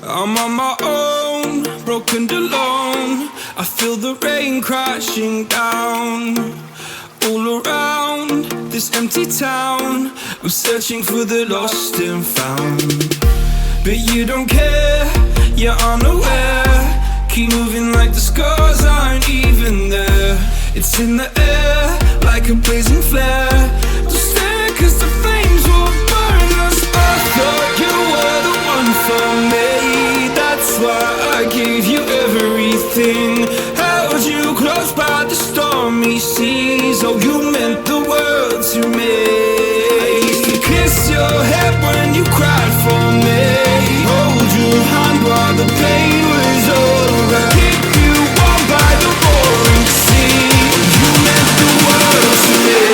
I'm on my own, broken and alone. I feel the rain crashing down all around this empty town. I'm searching for the lost and found, but you don't care, you're unaware. Keep moving like the scars aren't even there. It's in the air like a blazing flare. Don't stare cause the flames will burn us. I thought you were the one for me, that's why I gave you everything. Held you close by the stormy seas. Oh, you meant the world to me. I used to kiss your head when you cried for me, hold your hand while the pain was over, keep you warm by the roaring sea. You meant the world to me.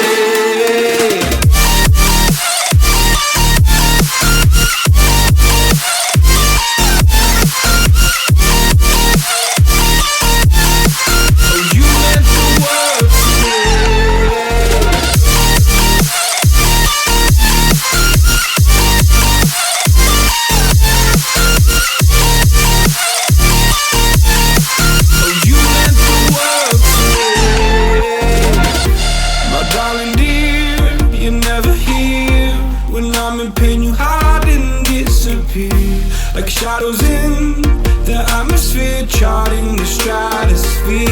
Like shadows in the atmosphere, charting the stratosphere.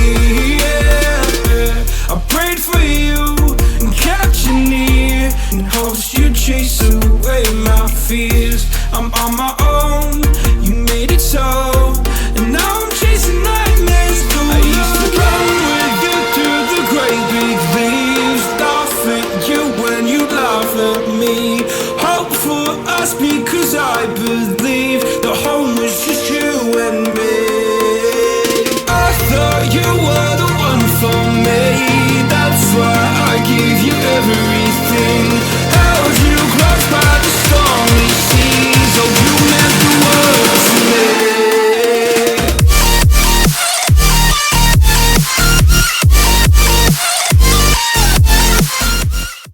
Yeah. I prayed for you and kept you near in hopes you'd chase away my fears. I'm on my